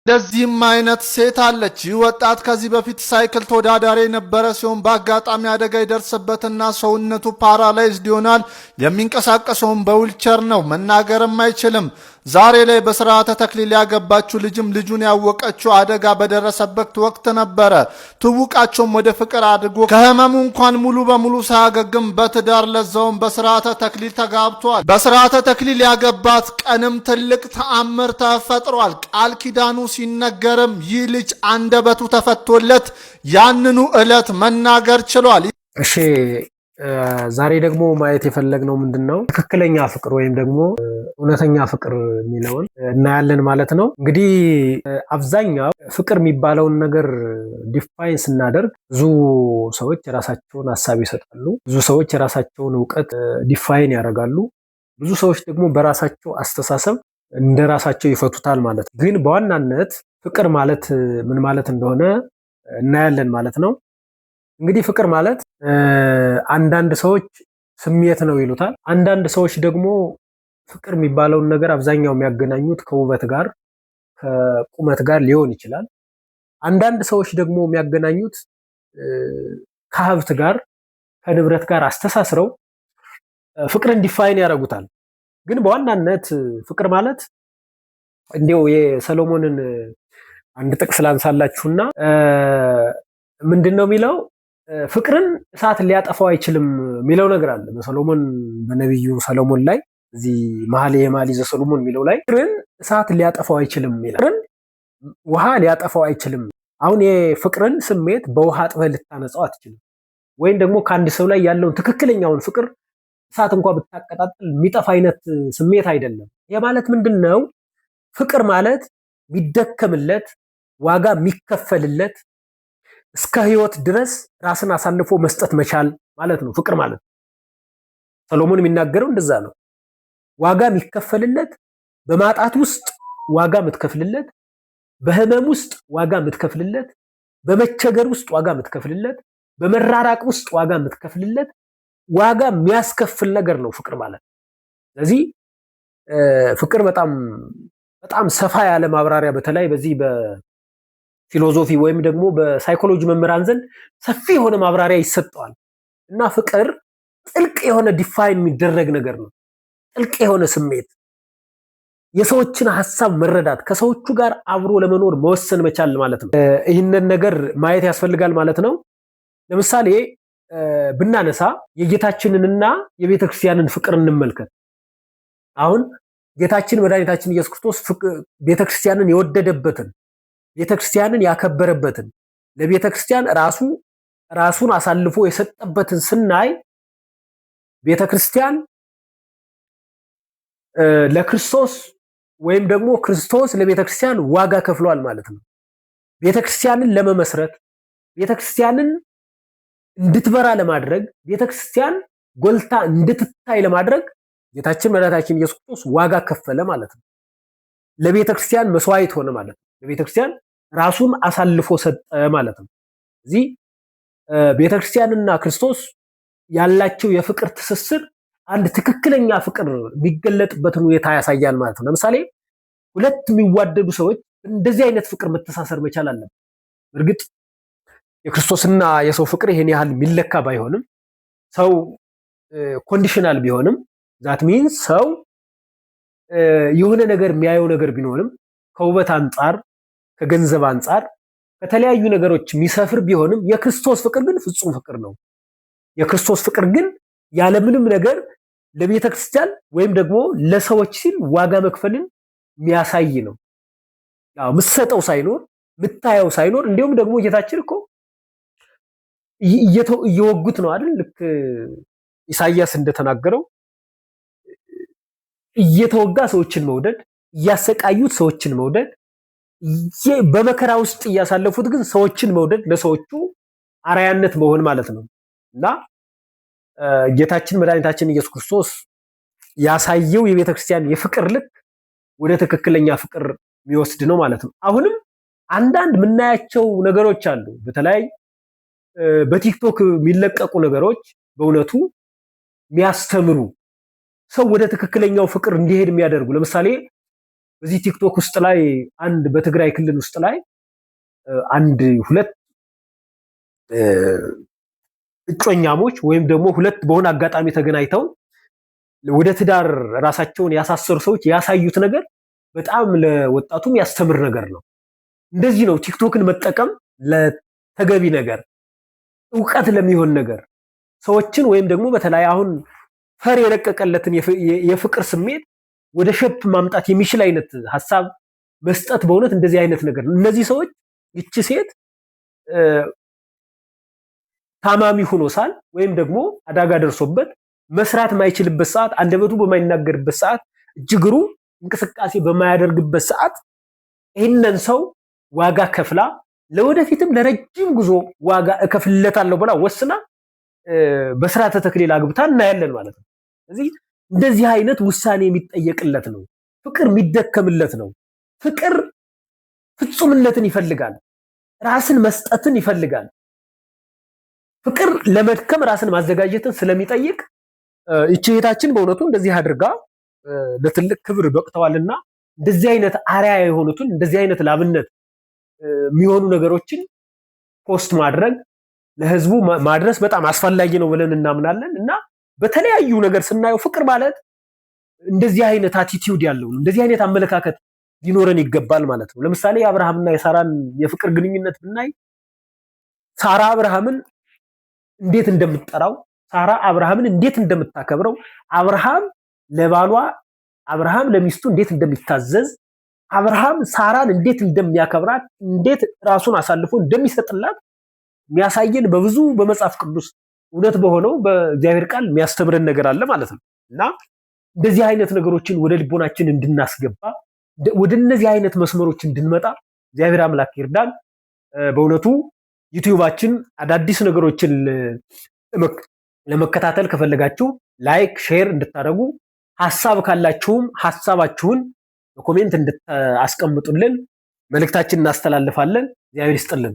እንደዚህም አይነት ሴት አለች። ይህ ወጣት ከዚህ በፊት ሳይክል ተወዳዳሪ የነበረ ሲሆን በአጋጣሚ አደጋ ይደርስበትና ሰውነቱ ፓራላይዝድ ይሆናል። የሚንቀሳቀሰውም በዊልቸር ነው። መናገርም አይችልም። ዛሬ ላይ በስርዓተ ተክሊል ያገባችው ልጅም ልጁን ያወቀችው አደጋ በደረሰበት ወቅት ነበረ። ትውቃቸውም ወደ ፍቅር አድርጎ ከህመሙ እንኳን ሙሉ በሙሉ ሳያገግም በትዳር ለዛውም በስርዓተ ተክሊል ተጋብቷል። በስርዓተ ተክሊል ያገባት ቀንም ትልቅ ተአምር ተፈጥሯል። ቃል ኪዳኑ ሲነገርም ይህ ልጅ አንደበቱ ተፈቶለት ያንኑ ዕለት መናገር ችሏል። እሺ ዛሬ ደግሞ ማየት የፈለግነው ምንድነው? ትክክለኛ ፍቅር ወይም ደግሞ እውነተኛ ፍቅር የሚለውን እናያለን ማለት ነው። እንግዲህ አብዛኛው ፍቅር የሚባለውን ነገር ዲፋይን ስናደርግ ብዙ ሰዎች የራሳቸውን ሀሳብ ይሰጣሉ። ብዙ ሰዎች የራሳቸውን እውቀት ዲፋይን ያደርጋሉ። ብዙ ሰዎች ደግሞ በራሳቸው አስተሳሰብ እንደ ራሳቸው ይፈቱታል ማለት ነው። ግን በዋናነት ፍቅር ማለት ምን ማለት እንደሆነ እናያለን ማለት ነው። እንግዲህ ፍቅር ማለት አንዳንድ ሰዎች ስሜት ነው ይሉታል። አንዳንድ ሰዎች ደግሞ ፍቅር የሚባለውን ነገር አብዛኛው የሚያገናኙት ከውበት ጋር ከቁመት ጋር ሊሆን ይችላል። አንዳንድ ሰዎች ደግሞ የሚያገናኙት ከሀብት ጋር ከንብረት ጋር አስተሳስረው ፍቅርን ዲፋይን ያደርጉታል። ግን በዋናነት ፍቅር ማለት እንዲያው የሰሎሞንን አንድ ጥቅስ ላንሳላችሁና ምንድነው የሚለው? ፍቅርን እሳት ሊያጠፋው አይችልም የሚለው ነገር አለ በሰሎሞን በነብዩ ሰሎሞን ላይ እዚህ መኃልየ ዘሰሎሞን የሚለው ላይ ፍቅርን እሳት ሊያጠፋው አይችልም ይላል። ፍቅርን ውሃ ሊያጠፋው አይችልም። አሁን የፍቅርን ስሜት በውሃ አጥበህ ልታነጻው አትችልም። ወይም ደግሞ ከአንድ ሰው ላይ ያለውን ትክክለኛውን ፍቅር እሳት እንኳን ብታቀጣጥል የሚጠፋ አይነት ስሜት አይደለም። ይሄ ማለት ምንድነው? ፍቅር ማለት የሚደከምለት ዋጋ የሚከፈልለት እስከ ህይወት ድረስ ራስን አሳልፎ መስጠት መቻል ማለት ነው ፍቅር ማለት። ሰሎሞን የሚናገረው እንደዛ ነው። ዋጋ የሚከፈልለት፣ በማጣት ውስጥ ዋጋ የምትከፍልለት፣ በህመም ውስጥ ዋጋ የምትከፍልለት፣ በመቸገር ውስጥ ዋጋ የምትከፍልለት፣ በመራራቅ ውስጥ ዋጋ የምትከፍልለት ዋጋ የሚያስከፍል ነገር ነው ፍቅር ማለት። ስለዚህ ፍቅር በጣም ሰፋ ያለ ማብራሪያ በተለይ በዚህ ፊሎዞፊ ወይም ደግሞ በሳይኮሎጂ መምህራን ዘንድ ሰፊ የሆነ ማብራሪያ ይሰጠዋል። እና ፍቅር ጥልቅ የሆነ ዲፋይን የሚደረግ ነገር ነው። ጥልቅ የሆነ ስሜት፣ የሰዎችን ሐሳብ መረዳት፣ ከሰዎቹ ጋር አብሮ ለመኖር መወሰን መቻል ማለት ነው። ይህንን ነገር ማየት ያስፈልጋል ማለት ነው። ለምሳሌ ብናነሳ የጌታችንንና የቤተክርስቲያንን ፍቅር እንመልከት። አሁን ጌታችን መድኃኒታችን ኢየሱስ ክርስቶስ ቤተክርስቲያንን የወደደበትን ቤተክርስቲያንን ያከበረበትን ለቤተክርስቲያን ራሱን አሳልፎ የሰጠበትን ስናይ ቤተክርስቲያን ለክርስቶስ ወይም ደግሞ ክርስቶስ ለቤተክርስቲያን ዋጋ ከፍሏል ማለት ነው። ቤተክርስቲያንን ለመመስረት፣ ቤተክርስቲያንን እንድትበራ ለማድረግ፣ ቤተክርስቲያን ጎልታ እንድትታይ ለማድረግ ጌታችን መድኃኒታችን ኢየሱስ ክርስቶስ ዋጋ ከፈለ ማለት ነው። ለቤተክርስቲያን መስዋዕት ሆነ ማለት ነው። ለቤተክርስቲያን ራሱን አሳልፎ ሰጠ ማለት ነው። እዚህ ቤተክርስቲያንና ክርስቶስ ያላቸው የፍቅር ትስስር አንድ ትክክለኛ ፍቅር የሚገለጥበትን ሁኔታ ያሳያል ማለት ነው። ለምሳሌ ሁለት የሚዋደዱ ሰዎች እንደዚህ አይነት ፍቅር መተሳሰር መቻል አለበት። እርግጥ የክርስቶስና የሰው ፍቅር ይሄን ያህል የሚለካ ባይሆንም ሰው ኮንዲሽናል ቢሆንም ዛት ሚንስ ሰው የሆነ ነገር የሚያየው ነገር ቢኖርም ከውበት አንጻር ከገንዘብ አንጻር ከተለያዩ ነገሮች የሚሰፍር ቢሆንም የክርስቶስ ፍቅር ግን ፍጹም ፍቅር ነው። የክርስቶስ ፍቅር ግን ያለምንም ነገር ለቤተ ክርስቲያን ወይም ደግሞ ለሰዎች ሲል ዋጋ መክፈልን የሚያሳይ ነው። ያው ምሰጠው ሳይኖር ምታየው ሳይኖር እንዲሁም ደግሞ ጌታችን እኮ እየወጉት ነው አይደል? ልክ ኢሳይያስ እንደተናገረው እየተወጋ ሰዎችን መውደድ፣ እያሰቃዩት ሰዎችን መውደድ፣ በመከራ ውስጥ እያሳለፉት ግን ሰዎችን መውደድ፣ ለሰዎቹ አርአያነት መሆን ማለት ነው። እና ጌታችን መድኃኒታችን ኢየሱስ ክርስቶስ ያሳየው የቤተ ክርስቲያን የፍቅር ልክ ወደ ትክክለኛ ፍቅር የሚወስድ ነው ማለት ነው። አሁንም አንዳንድ የምናያቸው ነገሮች አሉ። በተለይ በቲክቶክ የሚለቀቁ ነገሮች በእውነቱ የሚያስተምሩ ሰው ወደ ትክክለኛው ፍቅር እንዲሄድ የሚያደርጉ ለምሳሌ በዚህ ቲክቶክ ውስጥ ላይ አንድ በትግራይ ክልል ውስጥ ላይ አንድ ሁለት እጮኛሞች ወይም ደግሞ ሁለት በሆነ አጋጣሚ ተገናኝተው ወደ ትዳር ራሳቸውን ያሳሰሩ ሰዎች ያሳዩት ነገር በጣም ለወጣቱም ያስተምር ነገር ነው። እንደዚህ ነው ቲክቶክን መጠቀም ለተገቢ ነገር፣ ዕውቀት ለሚሆን ነገር ሰዎችን ወይም ደግሞ በተለይ አሁን ፈር የረቀቀለትን የፍቅር ስሜት ወደ ሸፕ ማምጣት የሚችል አይነት ሐሳብ መስጠት በእውነት እንደዚህ አይነት ነገር ነው። እነዚህ ሰዎች እቺ ሴት ታማሚ ሆኖ ሳል ወይም ደግሞ አደጋ ደርሶበት መስራት ማይችልበት ሰዓት፣ አንደበቱ በማይናገርበት ሰዓት፣ እጅግሩ እንቅስቃሴ በማያደርግበት ሰዓት ይህንን ሰው ዋጋ ከፍላ ለወደፊትም ለረጅም ጉዞ ዋጋ እከፍልለታለሁ ብላ ወስና በስርዓተ ተክሊል አግብታ እናያለን ማለት ነው። ስለዚህ እንደዚህ አይነት ውሳኔ የሚጠየቅለት ነው። ፍቅር የሚደከምለት ነው። ፍቅር ፍጹምነትን ይፈልጋል። ራስን መስጠትን ይፈልጋል። ፍቅር ለመድከም ራስን ማዘጋጀትን ስለሚጠይቅ እቺ እህታችን በእውነቱ እንደዚህ አድርጋ ለትልቅ ክብር በቅተዋልና እንደዚህ አይነት አርአያ የሆኑትን እንደዚህ አይነት ላብነት የሚሆኑ ነገሮችን ፖስት ማድረግ ለህዝቡ ማድረስ በጣም አስፈላጊ ነው ብለን እናምናለን። እና በተለያዩ ነገር ስናየው ፍቅር ማለት እንደዚህ አይነት አቲቲዩድ ያለው እንደዚህ አይነት አመለካከት ሊኖረን ይገባል ማለት ነው። ለምሳሌ የአብርሃምና የሳራን የፍቅር ግንኙነት ብናይ ሳራ አብርሃምን እንዴት እንደምትጠራው፣ ሳራ አብርሃምን እንዴት እንደምታከብረው፣ አብርሃም ለባሏ አብርሃም ለሚስቱ እንዴት እንደሚታዘዝ፣ አብርሃም ሳራን እንዴት እንደሚያከብራት፣ እንዴት ራሱን አሳልፎ እንደሚሰጥላት የሚያሳየን በብዙ በመጽሐፍ ቅዱስ እውነት በሆነው በእግዚአብሔር ቃል የሚያስተምረን ነገር አለ ማለት ነው። እና እንደዚህ አይነት ነገሮችን ወደ ልቦናችን እንድናስገባ ወደ እነዚህ አይነት መስመሮች እንድንመጣ እግዚአብሔር አምላክ ይርዳን። በእውነቱ ዩቲዩባችን አዳዲስ ነገሮችን ለመከታተል ከፈለጋችሁ ላይክ፣ ሼር እንድታደርጉ፣ ሐሳብ ካላችሁም ሐሳባችሁን በኮሜንት እንድታስቀምጡልን መልእክታችንን እናስተላልፋለን። እግዚአብሔር ይስጥልን።